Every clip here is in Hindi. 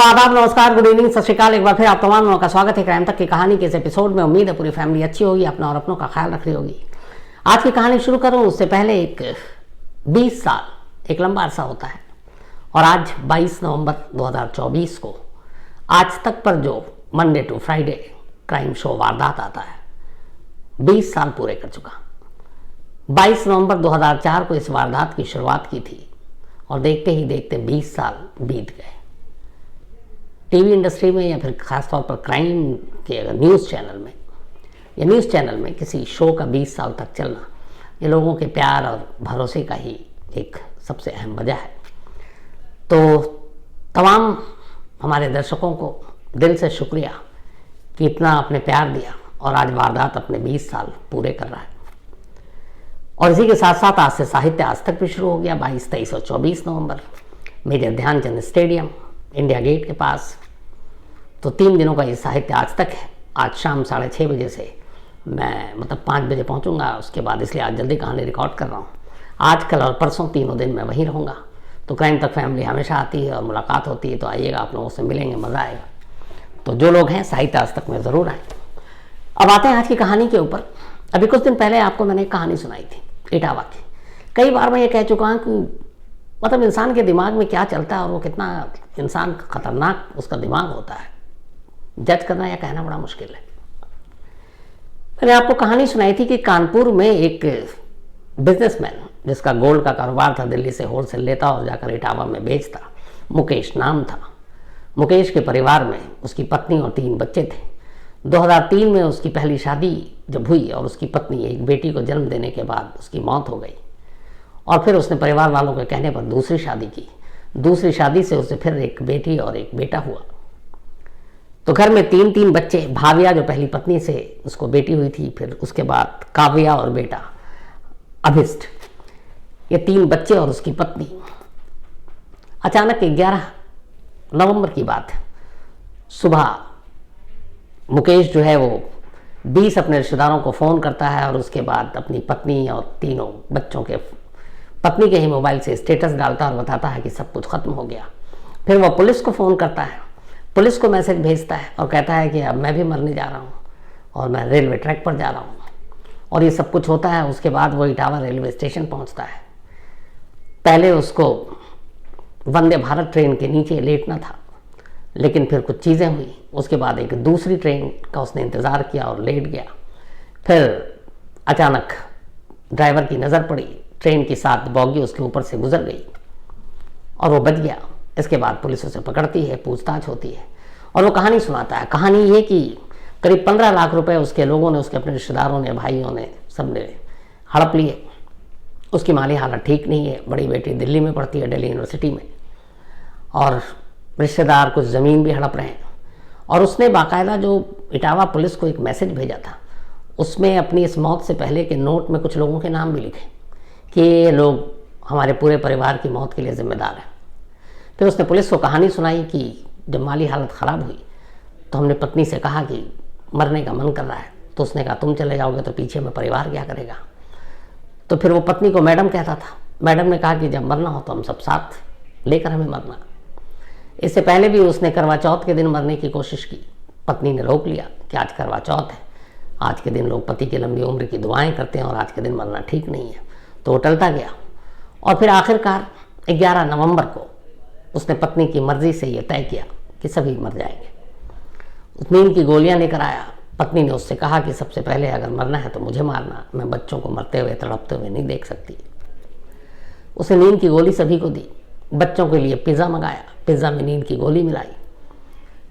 आदाब, नमस्कार, गुड इवनिंग, सत श्रीकाल। एक बार फिर आप तमाम लोगों का स्वागत है क्राइम तक की कहानी के इस एपिसोड में। उम्मीद है पूरी फैमिली अच्छी होगी, अपना और अपनों का ख्याल रख रही होगी। आज की कहानी शुरू करूं उससे पहले 20 साल एक लंबा अरसा होता है और आज 22 नवंबर 2024 को आज तक पर जो Monday to Friday crime show Vardaat आता है 20 साल पूरे कर चुका। 22 नवंबर 2004 को इस वारदात की शुरुआत की थी और देखते ही देखते 20 साल बीत गए। टीवी इंडस्ट्री में या फिर खासतौर पर क्राइम के अगर न्यूज़ चैनल में किसी शो का 20 साल तक चलना, ये लोगों के प्यार और भरोसे का ही एक सबसे अहम वजह है। तो तमाम हमारे दर्शकों को दिल से शुक्रिया कि इतना आपने प्यार दिया और आज वारदात अपने 20 साल पूरे कर रहा है। और इसी के साथ साथ आज से साहित्य आज तक भी शुरू हो गया। 22, 23 और 24 नवंबर major Dhyanchand stadium, India gate के पास। तो 3 दिनों का ये साहित्य आज तक है। आज शाम 6:30 बजे से मैं 5 बजे पहुंचूंगा। उसके बाद इसलिए आज जल्दी कहानी रिकॉर्ड कर रहा हूँ। आज, कल और परसों तीनों दिन मैं वहीं रहूँगा। तो क्राइम तक फैमिली हमेशा आती है और मुलाकात होती है, तो आइएगा, आप लोगों से मिलेंगे, मज़ा आएगा। तो जो लोग हैं साहित्य आज तक में ज़रूर आए। अब आते हैं आज की कहानी के ऊपर। अभी कुछ दिन पहले आपको मैंने एक कहानी सुनाई थी इटावा की। कई बार मैं ये कह चुका हूँ कि इंसान के दिमाग में क्या चलता है और वो कितना इंसान खतरनाक उसका दिमाग होता है, जज करना या कहना बड़ा मुश्किल है। मैंने आपको कहानी सुनाई थी कि कानपुर में एक बिजनेसमैन जिसका गोल्ड का कारोबार था, दिल्ली से होलसेल लेता और जाकर इटावा में बेचता, मुकेश नाम था। मुकेश के परिवार में उसकी पत्नी और 3 बच्चे थे। 2003 में उसकी पहली शादी जब हुई और उसकी पत्नी एक बेटी को जन्म देने के बाद उसकी मौत हो गई और फिर उसने परिवार वालों के कहने पर दूसरी शादी की। दूसरी शादी से उसे फिर एक बेटी और एक बेटा हुआ। तो घर में 3 बच्चे। भाविया जो पहली पत्नी से उसको बेटी हुई थी, फिर उसके बाद काव्या और बेटा अभिष्ट, ये 3 बच्चे और उसकी पत्नी। अचानक 11 नवंबर की बात है, सुबह मुकेश जो है वो 20 अपने रिश्तेदारों को फ़ोन करता है और उसके बाद अपनी पत्नी और तीनों बच्चों के पत्नी के ही मोबाइल से स्टेटस डालता और बताता है कि सब कुछ ख़त्म हो गया। फिर वह पुलिस को फ़ोन करता है, पुलिस को मैसेज भेजता है और कहता है कि अब मैं भी मरने जा रहा हूँ और मैं रेलवे ट्रैक पर जा रहा हूँ। और ये सब कुछ होता है। उसके बाद वो इटावा रेलवे स्टेशन पहुँचता है। पहले उसको वंदे भारत ट्रेन के नीचे लेटना था, लेकिन फिर कुछ चीज़ें हुई। उसके बाद एक दूसरी ट्रेन का उसने इंतज़ार किया और लेट गया। फिर अचानक ड्राइवर की नज़र पड़ी, ट्रेन की 7 बॉगी उसके ऊपर से गुजर गई और वो बच गया। इसके बाद पुलिस उसे पकड़ती है, पूछताछ होती है और वो कहानी सुनाता है। कहानी ये कि करीब 15 लाख रुपए उसके लोगों ने, उसके अपने रिश्तेदारों ने, भाइयों ने, सब ने हड़प लिए। उसकी माली हालत ठीक नहीं है। बड़ी बेटी दिल्ली में पढ़ती है, दिल्ली यूनिवर्सिटी में, और रिश्तेदार कुछ ज़मीन भी हड़प रहे हैं। और उसने बाकायदा जो इटावा पुलिस को एक मैसेज भेजा था, उसमें अपनी इस मौत से पहले के नोट में कुछ लोगों के नाम भी लिखे कि ये लोग हमारे पूरे परिवार की मौत के लिए जिम्मेदार हैं। फिर उसने पुलिस को कहानी सुनाई कि जब माली हालत ख़राब हुई तो हमने पत्नी से कहा कि मरने का मन कर रहा है, तो उसने कहा तुम चले जाओगे तो पीछे में परिवार क्या करेगा। तो फिर वो पत्नी को मैडम कहता था। मैडम ने कहा कि जब मरना हो तो हम सब साथ लेकर हमें मरना। इससे पहले भी उसने करवा चौथ के दिन मरने की कोशिश की। पत्नी ने रोक लिया कि आज करवा चौथ है, आज के दिन लोग पति की लंबी उम्र की दुआएं करते हैं और आज के दिन मरना ठीक नहीं है। तो वो टलता गया और फिर आखिरकार 11 नवंबर को उसने पत्नी की मर्जी से ये तय किया कि सभी मर जाएंगे। उस नींद की गोलियां लेकर आया। पत्नी ने उससे कहा कि सबसे पहले अगर मरना है तो मुझे मारना, मैं बच्चों को मरते हुए तड़पते हुए नहीं देख सकती। उसने नींद की गोली सभी को दी। बच्चों के लिए पिज़्ज़ा मंगाया, पिज़्ज़ा में नींद की गोली मिलाई,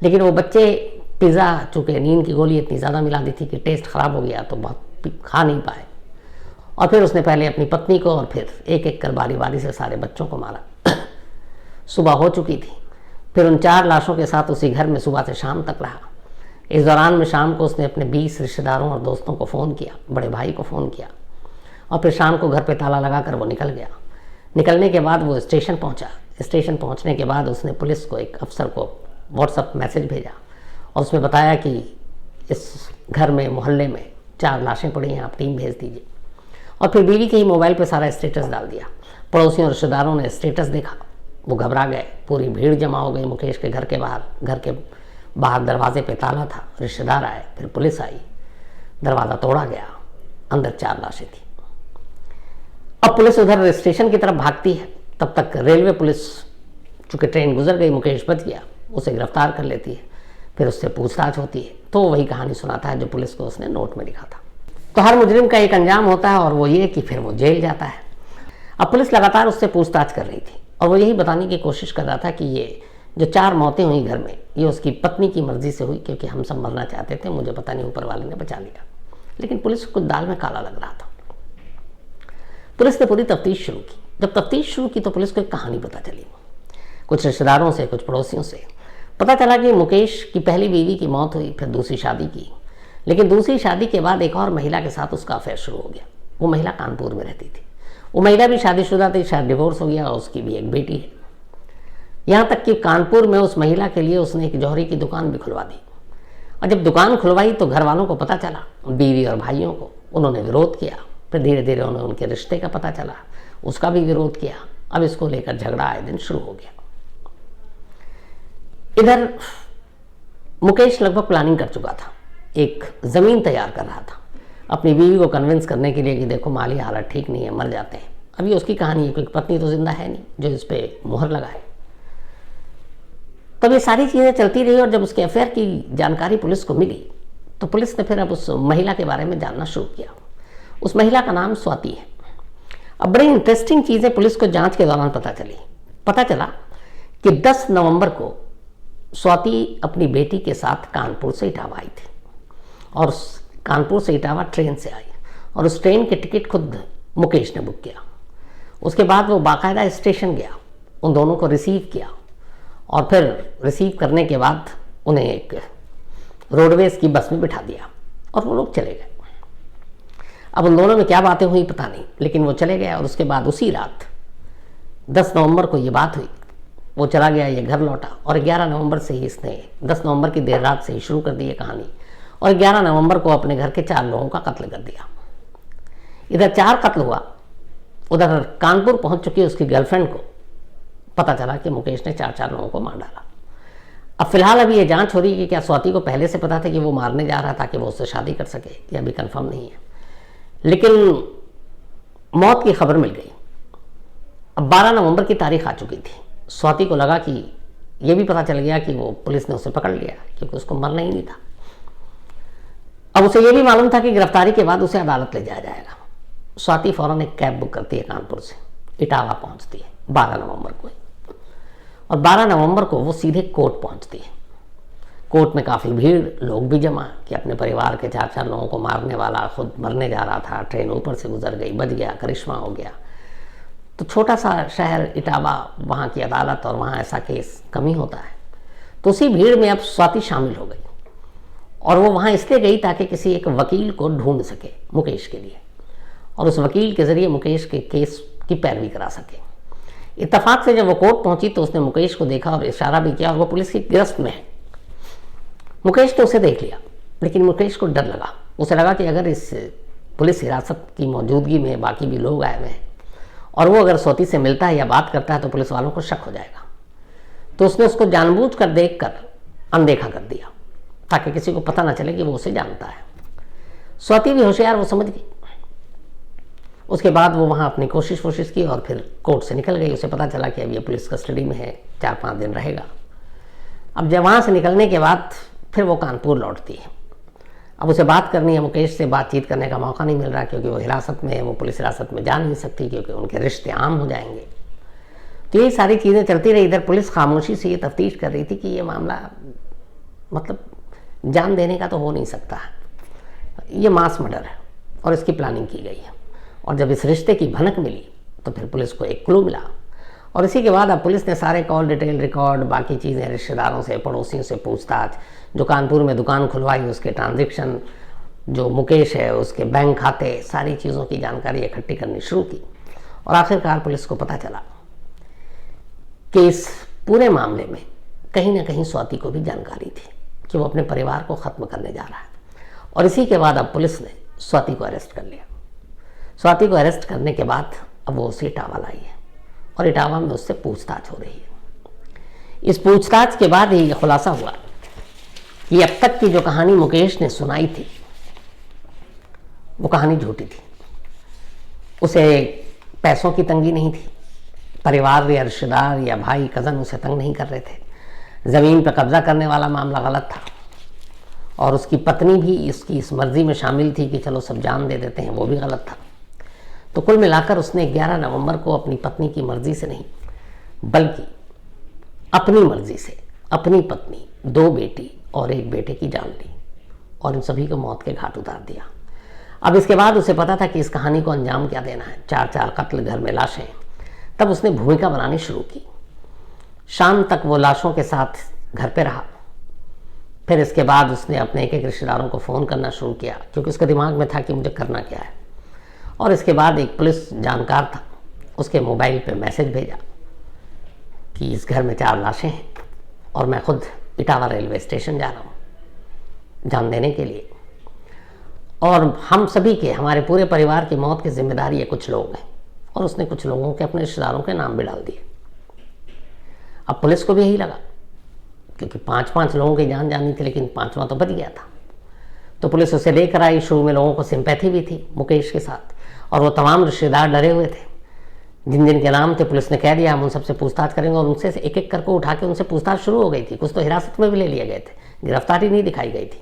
लेकिन वो बच्चे पिज़्ज़ा चूँकि नींद की गोली इतनी ज़्यादा मिला दी थी कि टेस्ट ख़राब हो गया, तो बहुत खा नहीं पाए। और फिर उसने पहले अपनी पत्नी को और फिर एक एक कर बारी बारी से सारे बच्चों को मारा। सुबह हो चुकी थी। फिर उन 4 लाशों के साथ उसी घर में सुबह से शाम तक रहा। इस दौरान में शाम को उसने अपने 20 रिश्तेदारों और दोस्तों को फ़ोन किया, बड़े भाई को फ़ोन किया और फिर शाम को घर पे ताला लगाकर वो निकल गया। निकलने के बाद वो स्टेशन पहुंचा। स्टेशन पहुंचने के बाद उसने पुलिस को, एक अफसर को व्हाट्सएप मैसेज भेजा और उसमें बताया कि इस घर में, मोहल्ले में 4 लाशें पड़ी हैं, आप टीम भेज दीजिए। और फिर बीवी के ही मोबाइल पर सारा स्टेटस डाल दिया। पड़ोसियों और रिश्तेदारों ने स्टेटस देखा, वो घबरा गए, पूरी भीड़ जमा हो गई मुकेश के घर के बाहर। घर के बाहर दरवाजे पे ताला था, रिश्तेदार आए, फिर पुलिस आई, दरवाज़ा तोड़ा गया, अंदर 4 लाशें थी। अब पुलिस उधर स्टेशन की तरफ भागती है, तब तक रेलवे पुलिस, चूँकि ट्रेन गुजर गई, मुकेश बच गया, उसे गिरफ्तार कर लेती है। फिर उससे पूछताछ होती है तो वही कहानी सुनाता है जो पुलिस को उसने नोट में लिखा था। तो हर मुजरिम का एक अंजाम होता है और वो ये कि फिर वो जेल जाता है। अब पुलिस लगातार उससे पूछताछ कर रही थी और वो यही बताने की कोशिश कर रहा था कि ये जो 4 मौतें हुई घर में, ये उसकी पत्नी की मर्जी से हुई, क्योंकि हम सब मरना चाहते थे, मुझे पता नहीं ऊपर वाले ने बचा लिया। लेकिन पुलिस को कुछ दाल में काला लग रहा था। पुलिस ने पूरी तफ्तीश शुरू की। जब तफ्तीश शुरू की तो पुलिस को एक कहानी पता चली, कुछ रिश्तेदारों से, कुछ पड़ोसियों से पता चला कि मुकेश की पहली बीवी की मौत हुई, फिर दूसरी शादी की, लेकिन दूसरी शादी के बाद एक और महिला के साथ उसका अफेयर शुरू हो गया। वो महिला कानपुर में रहती थी, वो महिला भी शादीशुदा थी, शायद डिवोर्स हो गया और उसकी भी एक बेटी है। यहाँ तक कि कानपुर में उस महिला के लिए उसने एक जौहरी की दुकान भी खुलवा दी। और जब दुकान खुलवाई तो घर वालों को पता चला, बीवी और भाइयों को, उन्होंने विरोध किया। फिर धीरे धीरे उन्हें उनके रिश्ते का पता चला, उसका भी विरोध किया। अब इसको लेकर झगड़ा आए दिन शुरू हो गया। इधर मुकेश लगभग प्लानिंग कर चुका था, एक ज़मीन तैयार कर रहा था अपनी बीवी को कन्विंस करने के लिए कि देखो माली हालत ठीक नहीं है, मर जाते हैं। अभी उसकी कहानी है, क्योंकि पत्नी तो जिंदा है नहीं जो इस पर मुहर लगाए। तब ये सारी चीज़ें चलती रही और जब उसके अफेयर की जानकारी पुलिस को मिली तो पुलिस ने फिर अब उस महिला के बारे में जानना शुरू किया। उस महिला का नाम स्वाति है। अब बड़ी इंटरेस्टिंग चीज़ें पुलिस को जांच के दौरान पता चली। पता चला कि 10 नवंबर को स्वाति अपनी बेटी के साथ कानपुर से इटावा आई थी और कानपुर से इटावा ट्रेन से आई और उस ट्रेन के टिकट खुद मुकेश ने बुक किया। उसके बाद वो बाकायदा स्टेशन गया, उन दोनों को रिसीव किया और फिर रिसीव करने के बाद उन्हें एक रोडवेज की बस में बिठा दिया और वो लोग चले गए। अब उन दोनों में क्या बातें हुई पता नहीं, लेकिन वो चले गए और उसके बाद उसी रात 10 नवंबर को ये बात हुई। वो चला गया, ये घर लौटा और 11 नवंबर से ही इसने 10 नवंबर की देर रात से ही शुरू कर दी ये कहानी और 11 नवंबर को अपने घर के 4 लोगों का कत्ल कर दिया। इधर 4 कत्ल हुआ, उधर कानपुर पहुंच चुकी उसकी गर्लफ्रेंड को पता चला कि मुकेश ने 4 लोगों को मार डाला। अब फिलहाल अभी ये जांच हो रही है कि क्या स्वाति को पहले से पता था कि वो मारने जा रहा था कि वो उससे शादी कर सके, यह भी कंफर्म नहीं है। लेकिन मौत की खबर मिल गई। अब 12 नवंबर की तारीख आ चुकी थी। स्वाति को लगा कि ये भी पता चल गया कि वो पुलिस ने उसे पकड़ लिया, क्योंकि उसको मरना ही नहीं था। अब उसे ये भी मालूम था कि गिरफ्तारी के बाद उसे अदालत ले जाया जाएगा। स्वाति फौरन एक कैब बुक करती है, कानपुर से इटावा पहुंचती है 12 नवंबर को और 12 नवंबर को वो सीधे कोर्ट पहुंचती है। कोर्ट में काफ़ी भीड़, लोग भी जमा कि अपने परिवार के 4 लोगों को मारने वाला खुद मरने जा रहा था, ट्रेन ऊपर से गुजर गई, बच गया, करिश्मा हो गया। तो छोटा सा शहर इटावा, वहाँ की अदालत और वहाँ ऐसा केस कम ही होता है। तो उसी भीड़ में अब स्वाति शामिल हो गई और वो वहाँ इसलिए गई ताकि किसी एक वकील को ढूंढ सके मुकेश के लिए और उस वकील के ज़रिए मुकेश के केस की पैरवी करा सके। इत्तेफाक से जब वो कोर्ट पहुंची तो उसने मुकेश को देखा और इशारा भी किया और वो पुलिस की गिरफ्त में है। मुकेश ने उसे देख लिया, लेकिन मुकेश को डर लगा। उसे लगा कि अगर इस पुलिस हिरासत की मौजूदगी में बाकी भी लोग आए हुए हैं और वो अगर स्वाति से मिलता है या बात करता है तो पुलिस वालों को शक हो जाएगा। तो उसने उसको जानबूझकर देखकर अनदेखा कर दिया ताकि किसी को पता ना चले कि वो उसे जानता है। स्वाति भी होशियार, वो समझ गई। उसके बाद वो वहाँ अपनी कोशिश की और फिर कोर्ट से निकल गई। उसे पता चला कि अब ये पुलिस कस्टडी में है, 4-5 दिन रहेगा। अब जब वहाँ से निकलने के बाद फिर वो कानपुर लौटती है। अब उसे बात करनी है, मुकेश से बातचीत करने का मौका नहीं मिल रहा क्योंकि वो हिरासत में है, वो पुलिस हिरासत में जा नहीं सकती क्योंकि उनके रिश्ते आम हो जाएंगे। तो ये सारी चीज़ें चलती रही। इधर पुलिस खामोशी से ये तफ्तीश कर रही थी कि ये मामला मतलब जान देने का तो हो नहीं सकता, ये मास मर्डर है और इसकी प्लानिंग की गई है। और जब इस रिश्ते की भनक मिली तो फिर पुलिस को एक क्लू मिला और इसी के बाद अब पुलिस ने सारे कॉल डिटेल रिकॉर्ड, बाकी चीज़ें, रिश्तेदारों से, पड़ोसियों से पूछताछ, जो कानपुर में दुकान खुलवाई उसके ट्रांजैक्शन, जो मुकेश है उसके बैंक खाते, सारी चीज़ों की जानकारी इकट्ठी करनी शुरू की। और आखिरकार पुलिस को पता चला कि इस पूरे मामले में कहीं ना कहीं स्वाति को भी जानकारी थी कि वो अपने परिवार को ख़त्म करने जा रहा है। और इसी के बाद अब पुलिस ने स्वाति को अरेस्ट कर लिया। स्वाति को अरेस्ट करने के बाद अब वो उसे इटावा लाई है और इटावा में उससे पूछताछ हो रही है। इस पूछताछ के बाद ही खुलासा हुआ कि अब तक की जो कहानी मुकेश ने सुनाई थी वो कहानी झूठी थी। उसे पैसों की तंगी नहीं थी, परिवार या रिश्तेदार या भाई कज़न उसे तंग नहीं कर रहे थे, ज़मीन पर कब्जा करने वाला मामला गलत था और उसकी पत्नी भी इसकी इस मर्जी में शामिल थी कि चलो सब जान दे देते हैं, वो भी गलत था। तो कुल मिलाकर उसने 11 नवंबर को अपनी पत्नी की मर्जी से नहीं बल्कि अपनी मर्जी से अपनी पत्नी, 2 बेटी और 1 बेटे की जान ली और इन सभी को मौत के घाट उतार दिया। अब इसके बाद उसे पता था कि इस कहानी को अंजाम क्या देना है। 4 कत्ल, घर में लाशें। तब उसने भूमिका बनानी शुरू की। शाम तक वो लाशों के साथ घर पे रहा। फिर इसके बाद उसने अपने एक रिश्तेदारों को फ़ोन करना शुरू किया क्योंकि उसके दिमाग में था कि मुझे करना क्या है। और इसके बाद एक पुलिस जानकार था, उसके मोबाइल पे मैसेज भेजा कि इस घर में 4 लाशें हैं और मैं खुद इटावा रेलवे स्टेशन जा रहा हूँ जान देने के लिए, और हम सभी के, हमारे पूरे परिवार की मौत की जिम्मेदारी है कुछ लोग हैं। और उसने कुछ लोगों के, अपने रिश्तेदारों के नाम भी डाल दिए। अब पुलिस को भी यही लगा क्योंकि 5 लोगों की जान जानी थी, लेकिन 5वां तो बच गया था। तो पुलिस उसे लेकर आई। शुरू में लोगों को सिंपैथी भी थी मुकेश के साथ, और वो तमाम रिश्तेदार डरे हुए थे। जिन जिन के नाम थे पुलिस ने कह दिया हम उन सबसे पूछताछ करेंगे, और उनसे एक एक करके उठा के उनसे पूछताछ शुरू हो गई थी। कुछ तो हिरासत में भी ले लिए गए थे, गिरफ्तारी नहीं दिखाई गई थी।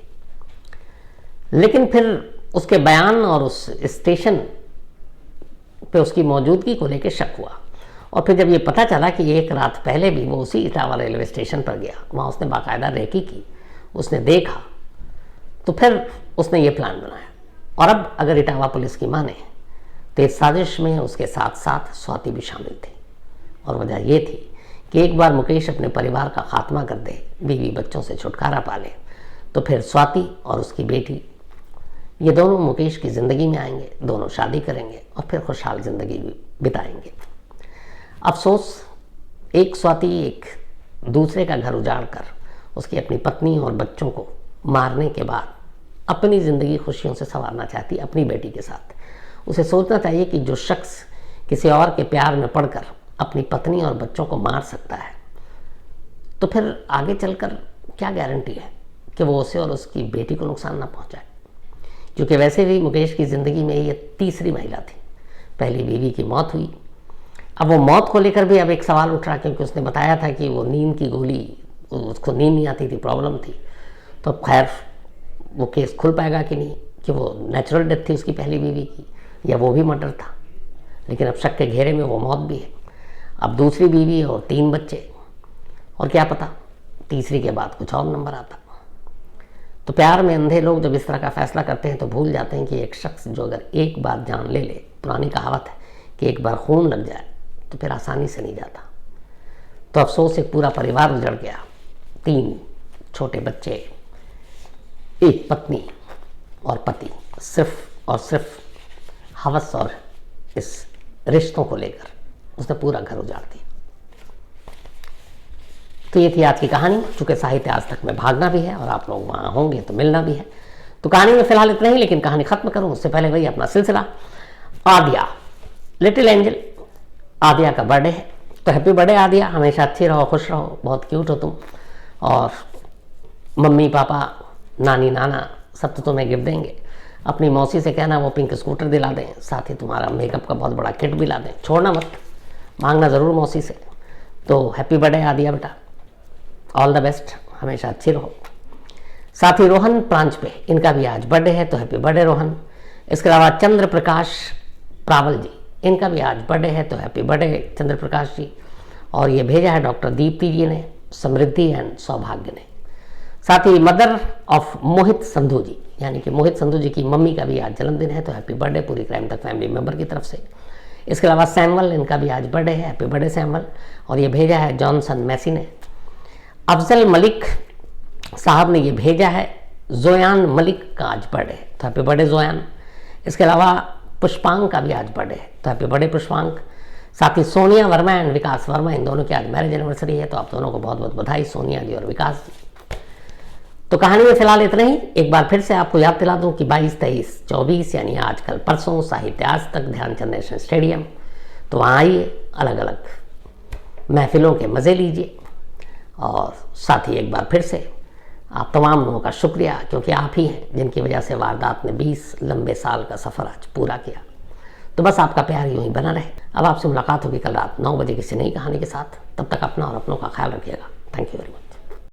लेकिन फिर उसके बयान और उस स्टेशन पे उसकी मौजूदगी को लेकर शक हुआ, और फिर जब ये पता चला कि 1 रात पहले भी वो उसी इटावा रेलवे स्टेशन पर गया, वहाँ उसने बाकायदा रेकी की, उसने देखा, तो फिर उसने ये प्लान बनाया। और अब अगर इटावा पुलिस की माने तो इस साजिश में उसके साथ साथ स्वाति भी शामिल थी। और वजह ये थी कि एक बार मुकेश अपने परिवार का खात्मा कर दे, बीवी बच्चों से छुटकारा पा ले, तो फिर स्वाति और उसकी बेटी ये दोनों मुकेश की ज़िंदगी में आएंगे, दोनों शादी करेंगे और फिर खुशहाल ज़िंदगी बिताएंगे। अफसोस, एक स्वाति एक दूसरे का घर उजाड़ कर उसकी अपनी पत्नी और बच्चों को मारने के बाद अपनी ज़िंदगी खुशियों से संवारना चाहती अपनी बेटी के साथ। उसे सोचना चाहिए कि जो शख्स किसी और के प्यार में पड़कर अपनी पत्नी और बच्चों को मार सकता है, तो फिर आगे चलकर क्या गारंटी है कि वो उसे और उसकी बेटी को नुकसान ना पहुंचाए। क्योंकि वैसे भी मुकेश की ज़िंदगी में ये 3री महिला थी। पहली बीवी की मौत हुई, अब वो मौत को लेकर भी अब एक सवाल उठ रहा, क्योंकि उसने बताया था कि वो नींद की गोली, उसको नींद नहीं आती थी, प्रॉब्लम थी। तो खैर वो केस खुल पाएगा कि नहीं, कि वो नेचुरल डेथ थी उसकी पहली बीवी की या वो भी मर्डर था। लेकिन अब शक के घेरे में वो मौत भी है। अब दूसरी बीवी और 3 बच्चे, और क्या पता 3री के बाद कुछ और नंबर आता। तो प्यार में अंधे लोग जब इस तरह का फैसला करते हैं तो भूल जाते हैं कि एक शख्स जो अगर एक बार जान ले, पुरानी कहावत है कि एक बार खून लग जाए तो फिर आसानी से नहीं जाता। तो अफसोस, एक पूरा परिवार उजड़ गया, 3 छोटे बच्चे, एक पत्नी और पति, सिर्फ और सिर्फ हवस और इस रिश्तों को लेकर उसने पूरा घर उजाड़ दिया। तो ये थी आज की कहानी। चूँकि साहित्य आज तक में भागना भी है और आप लोग वहाँ होंगे तो मिलना भी है, तो कहानी में फिलहाल इतना ही। लेकिन कहानी खत्म करूँ उससे पहले वही अपना सिलसिला, आदिया लिटिल एंजल, आदिया का बर्थडे है, तो हैप्पी बर्थडे आदिया। हमेशा अच्छी रहो, खुश रहो, बहुत क्यूट हो तुम, और मम्मी पापा नानी नाना सब तो तुम्हें गिफ्ट देंगे। अपनी मौसी से कहना वो पिंक स्कूटर दिला दें, साथ ही तुम्हारा मेकअप का बहुत बड़ा किट भी ला दें। छोड़ना मत, मांगना ज़रूर मौसी से। तो हैप्पी बर्थडे आदिया बेटा, ऑल द बेस्ट, हमेशा अच्छी रहो। साथ ही रोहन प्रांच पे, इनका भी आज बर्थडे है, तो हैप्पी बर्थडे रोहन। इसके अलावा चंद्र प्रकाश प्रावल जी, इनका भी आज बर्थडे है, तो हैप्पी बर्थडे चंद्र प्रकाश जी। और ये भेजा है डॉक्टर दीप्ति जी ने, समृद्धि एंड सौभाग्य ने। साथ ही मदर ऑफ मोहित संधू जी, यानी कि मोहित संधू जी की मम्मी का भी आज जन्मदिन है, तो हैप्पी बर्थडे पूरी क्राइम तक फैमिली मेंबर की तरफ से। इसके अलावा सैमुअल, इनका भी आज बर्थडे है, हैप्पी बर्थडे सैमुअल। और ये भेजा है जॉनसन मैसी ने। अफजल मलिक साहब ने ये भेजा है, जोयान मलिक का आज बर्थडे है, तो हैप्पी बर्थडे जोयान। इसके अलावा पुष्पांक का भी आज बर्थडे है, तो हैप्पी बर्थडे पुष्पांक। साथ ही सोनिया वर्मा एंड विकास वर्मा, इन दोनों की आज मैरिज एनिवर्सरी है, तो आप दोनों को बहुत बहुत बधाई, सोनिया जी और विकास जी। तो कहानी में फिलहाल इतना ही। एक बार फिर से आपको याद दिला दूं कि 22, 23, 24 यानी आज कल परसों साहित्य आज तक ध्यानचंद नेशनल स्टेडियम, तो वहाँ आइए, अलग अलग महफिलों के मज़े लीजिए। और साथ ही एक बार फिर से आप तमाम लोगों का शुक्रिया, क्योंकि आप ही हैं जिनकी वजह से वारदात ने 20 लंबे साल का सफ़र आज पूरा किया। तो बस आपका प्यार यूँ ही बना रहे। अब आपसे मुलाकात होगी कल रात 9 बजे किसी नई कहानी के साथ। तब तक अपना और अपनों का ख्याल रखिएगा। Thank you very much.